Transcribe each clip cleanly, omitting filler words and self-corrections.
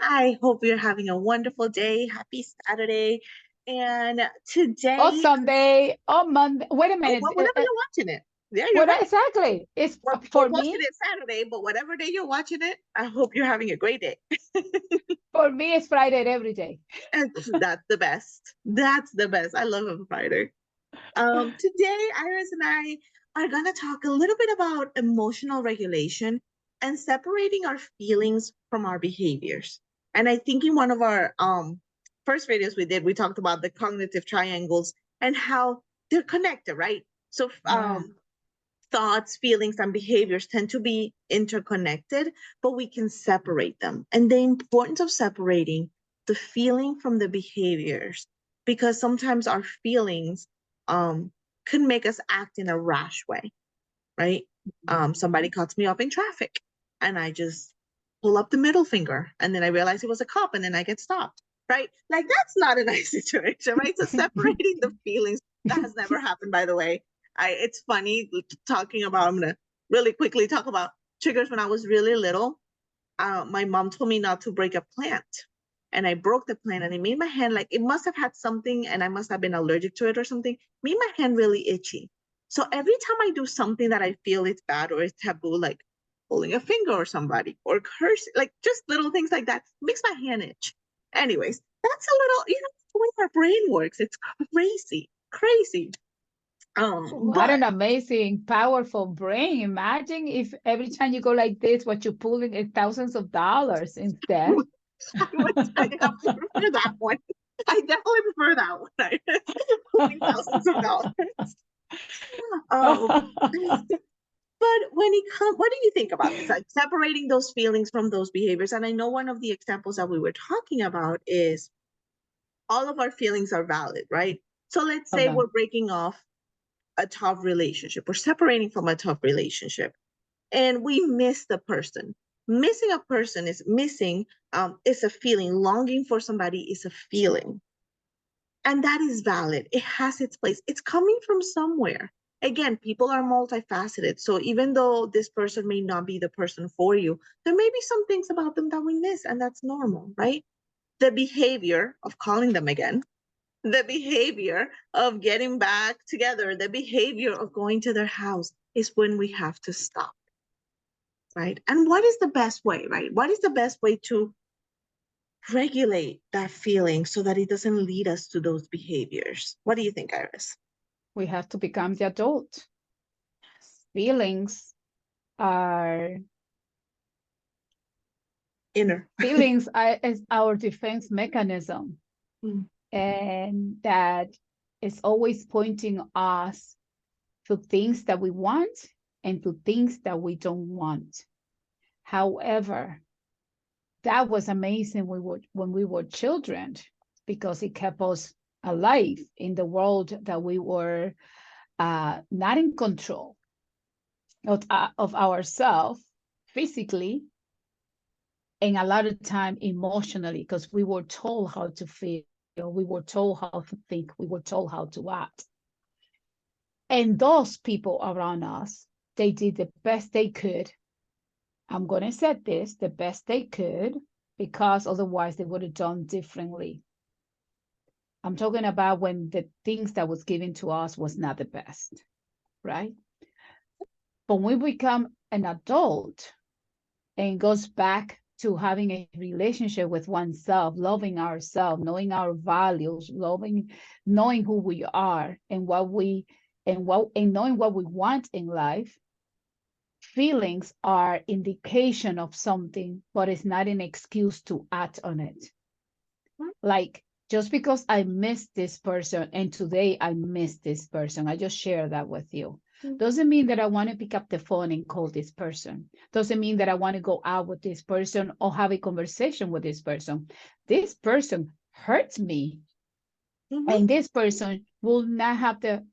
I hope you're having a wonderful day. Happy Saturday. And Or today, Sunday or Monday. Wait a minute. whenever you're watching it, yeah, you're What right. exactly? It's We're for posting me. it Saturday, but whatever day you're watching it, I hope you're having a great day. For me, it's Friday every day. And that's the best. That's the best. I love a Friday. Today, Iris and I are going to talk a little bit about emotional regulation and separating our feelings from our behaviors. And I think in one of our first videos we talked about the cognitive triangles and how they're connected, right? So Yeah. thoughts, feelings, and behaviors tend to be interconnected, but we can separate them. And the importance of separating the feeling from the behaviors, because sometimes our feelings can make us act in a rash way, right? Somebody cuts me off in traffic, and I just pull up the middle finger, and then I realize it was a cop, and then I get stopped, right? Like that's not a nice situation, right? So separating the feelings, that has never happened, by the way. It's funny talking about. I'm gonna really quickly talk about triggers. When I was really little, my mom told me not to break a plant, and I broke the plant, and it made my hand like it must have had something, and I must have been allergic to it or something. Made my hand really itchy. So every time I do something that I feel it's bad or it's taboo, like pulling a finger or somebody or curse, like just little things like that, makes my hand itch. Anyways, that's a little, the way our brain works. It's crazy, crazy. What But an amazing, powerful brain. Imagine if every time you go like this, what you're pulling is thousands of dollars instead. I would say I prefer that one. I definitely prefer that one. Pulling thousands of dollars. Um, but when it comes, what do you think about this? Like separating those feelings from those behaviors. And I know one of the examples that we were talking about is all of our feelings are valid, right? So let's say Okay. we're breaking off a tough relationship, we're separating from a tough relationship, and we miss the person. Missing a person is missing, is a feeling. Longing for somebody is a feeling. And that is valid. It has its place. It's coming from somewhere. Again, people are multifaceted. So even though this person may not be the person for you, there may be some things about them that we miss, and that's normal, right? The behavior of calling them again, the behavior of getting back together, the behavior of going to their house is when we have to stop, right? And what is the best way, right? What is the best way to regulate that feeling so that it doesn't lead us to those behaviors? What do you think, Iris? We have to become the adult. Feelings are Inner. is our defense mechanism, Mm. and that is always pointing us to things that we want and to things that we don't want. However, that was amazing when we were children because it kept us alive in the world that we were not in control of ourselves physically and a lot of time emotionally because we were told how to feel, we were told how to think, we were told how to act. And those people around us, they did the best they could. I'm going to say this, the best they could, because otherwise they would have done differently. I'm talking about when the things that was given to us was not the best, right? But when we become an adult and goes back to having a relationship with oneself, loving ourselves, knowing our values, knowing who we are and knowing what we want in life, feelings are indication of something, but it's not an excuse to act on it. Like just because I miss this person and today I miss this person, I just share that with you. Doesn't mean that I want to pick up the phone and call this person. Doesn't mean that I want to go out with this person or have a conversation with this person. This person hurts me. Mm-hmm. And this person will not have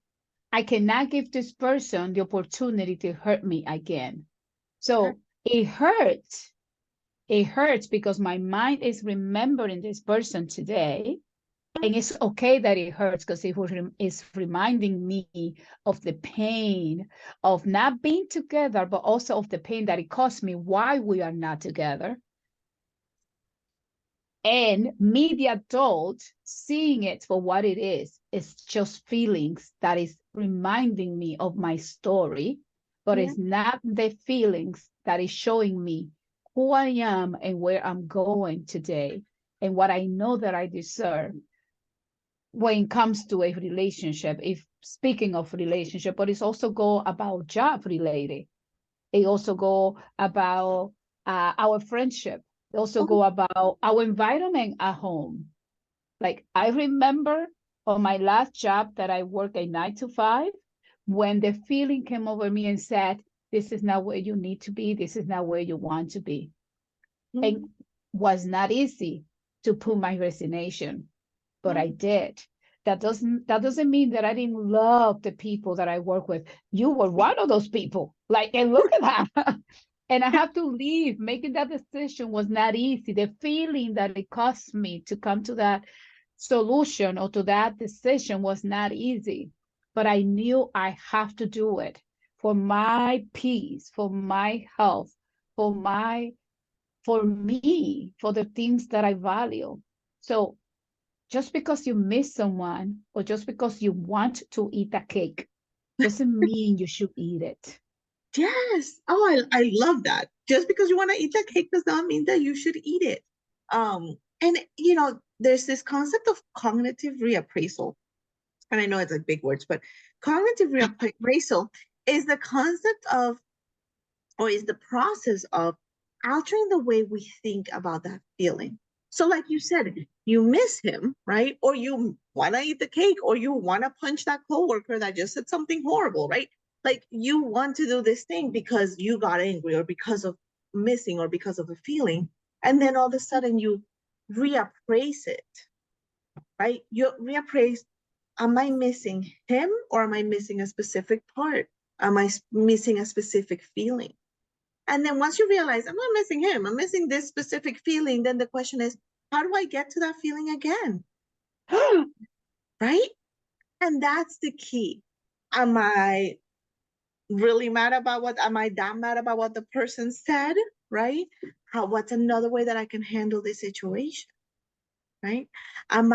I cannot give this person the opportunity to hurt me again. Okay. So it hurts. It hurts because my mind is remembering this person today. And it's okay that it hurts because it's reminding me of the pain of not being together, but also of the pain that it caused me why we are not together. And me, the adult, seeing it for what it is, it's just feelings that is reminding me of my story, but Yeah. it's not the feelings that is showing me who I am and where I'm going today and what I know that I deserve when it comes to a relationship. If speaking of relationship, but it's also go about job related. It also go about our friendship. It also Oh, go about our environment at home. Like I remember on my last job that I worked a 9 to 5, when the feeling came over me and said, "This is not where you need to be. This is not where you want to be," and mhm. was not easy to put my resignation, but I did. That doesn't mean that I didn't love the people that I work with. You were one of those people. Like, and look at that. And I have to leave. Making that decision was not easy. The feeling that it cost me to come to that solution or to that decision was not easy. But I knew I have to do it for my peace, for my health, for my for me, for the things that I value. So just because you miss someone or just because you want to eat a cake doesn't mean you should eat it. Yes. Oh, I love that. Just because you want to eat that cake does not mean that you should eat it. And there's this concept of cognitive reappraisal. And I know it's like big words, but cognitive reappraisal is the concept of, or is the process of altering the way we think about that feeling. So, like you said, you miss him, right? Or you want to eat the cake, or you want to punch that coworker that just said something horrible, right? Like you want to do this thing because you got angry, or because of missing, or because of a feeling. And then all of a sudden you reappraise it, right? You reappraise, am I missing him, or am I missing a specific part? Am I missing a specific feeling? And then once you realize, I'm not missing him, I'm missing this specific feeling, then the question is, how do I get to that feeling again? Right? And that's the key. Am I really mad about am I that mad about what the person said? Right? What's another way that I can handle this situation? Right? And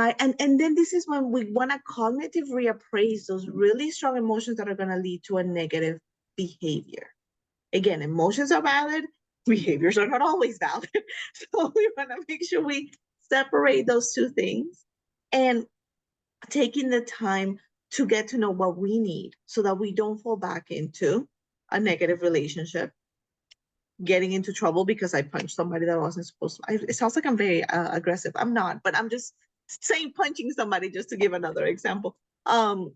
then this is when we want to cognitive reappraise those really strong emotions that are going to lead to a negative behavior. Again, emotions are valid, behaviors are not always valid. So we want to make sure we separate those two things, and taking the time to get to know what we need so that we don't fall back into a negative relationship, getting into trouble because I punched somebody that I wasn't supposed to. It sounds like I'm very aggressive. I'm not, but I'm just saying punching somebody just to give another example. So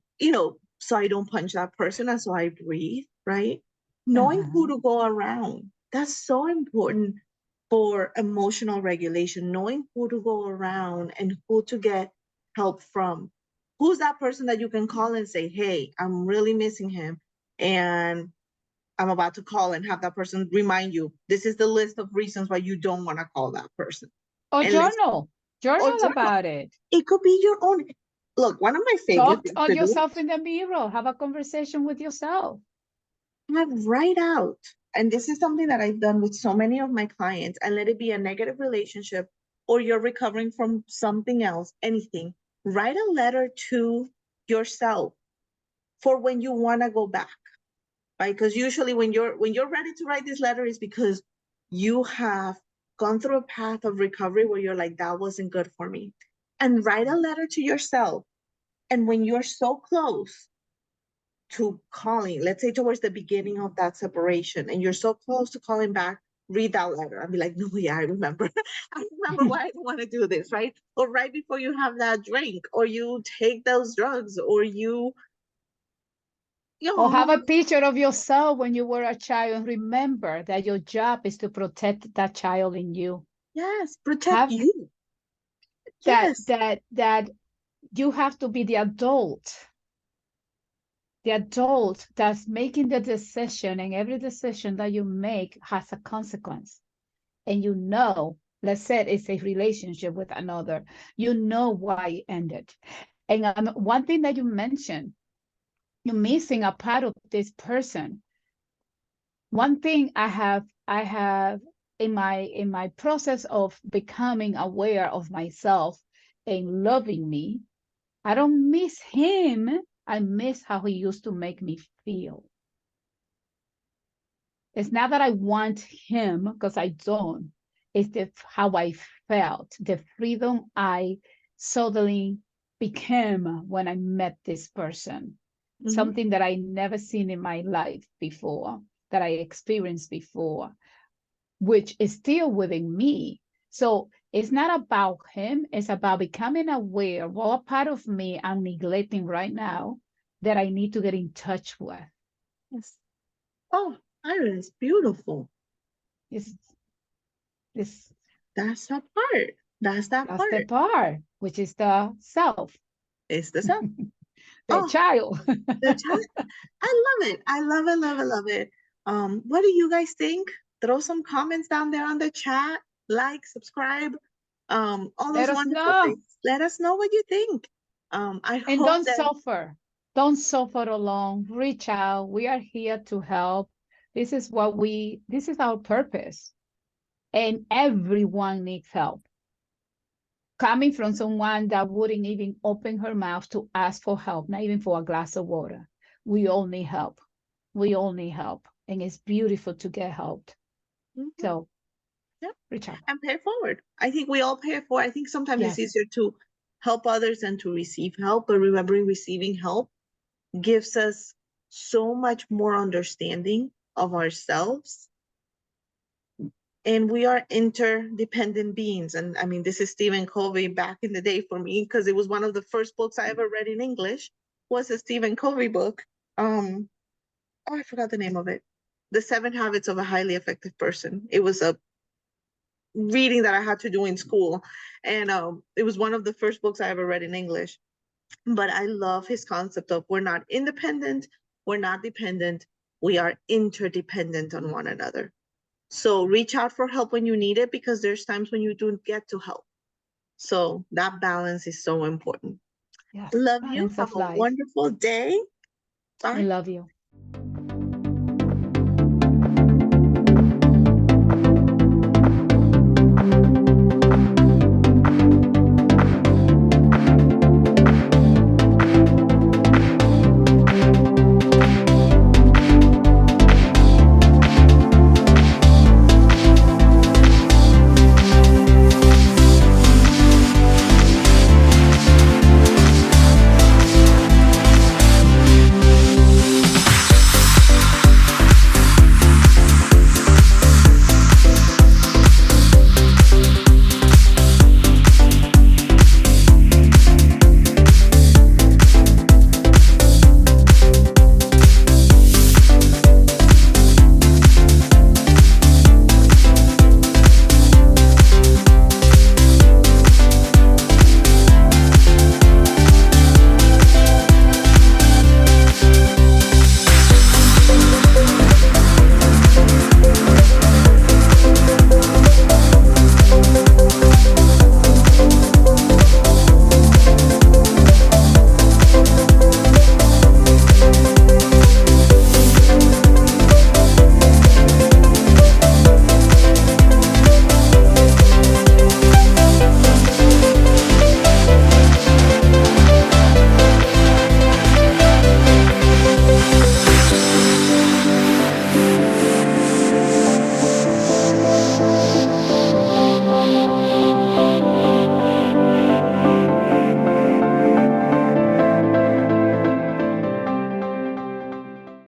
I don't punch that person, and so I breathe, right? Knowing who Uh-huh. to go around. That's so important for emotional regulation, knowing who to go around and who to get help from. Who's that person that you can call and say, hey, I'm really missing him, and I'm about to call, and have that person remind you, this is the list of reasons why you don't want to call that person. Or And or journal journal. about it. It could be your own. Look, one of my favorite Talk things on to do, yourself in the mirror. Have a conversation with yourself. have write out. And this is something that I've done with so many of my clients, and let it be a negative relationship, or you're recovering from something else, anything. Write a letter to yourself for when you want to go back, right? Because usually when you're ready to write this letter is because you have gone through a path of recovery where you're like, that wasn't good for me. And write a letter to yourself. And when you're so close to calling, let's say towards the beginning of that separation, and you're so close to calling back, read that letter and be like, no, yeah, I remember. I remember why I don't want to do this, right? Or right before you have that drink, or you take those drugs, or you Or have know, a picture of yourself when you were a child and remember that your job is to protect that child in you. yes, protect Have you. that Yes. that that you have to be the adult that's making the decision, and every decision that you make has a consequence. And let's say it's a relationship with another, you know why it ended. And one thing that you mentioned, you're missing a part of this person. One thing I have in my process of becoming aware of myself and loving me, I don't miss him. I miss how he used to make me feel. It's not that I want him, because I don't. It's how I felt, the freedom I suddenly became when I met this person. Mhm. Something that I never seen in my life before, that I experienced before, which is still within me. So it's not about him, it's about becoming aware of what part of me I'm neglecting right now that I need to get in touch with. Yes. Oh, Iris, beautiful. It's, it's That's that part. That's that That's the part. part, which is the self, It's the self. the Oh, child. the child. I love it. I love it, love it, love it. What do you guys think? Throw some comments down there on the chat. Like, subscribe, all Let those us wonderful know. things. Let us know what you think. I And hope don't that suffer. Don't suffer alone. Reach out. We are here to help. This is our purpose. And everyone needs help. Coming from someone that wouldn't even open her mouth to ask for help, not even for a glass of water. We all need help. We all need help. And it's beautiful to get helped. Mhm. So Yep. reach out. And pay it forward. I think we all pay it forward. I think sometimes it's Yes. easier to help others than to receive help, but remembering receiving help gives us so much more understanding of ourselves. And we are interdependent beings. And I mean, this is Stephen Covey back in the day for me, because it was one of the first books I ever read in English, was a Stephen Covey book. I forgot the name of it. The 7 Habits of a Highly Effective Person. It was a reading that I had to do in school. And it was one of the first books I ever read in English. But I love his concept of we're not independent, we're not dependent, we are interdependent on one another. So reach out for help when you need it, because there's times when you don't get to help. So that balance is so important. Yes. Love you. Balance Have of a life. wonderful day. I Bye. love you.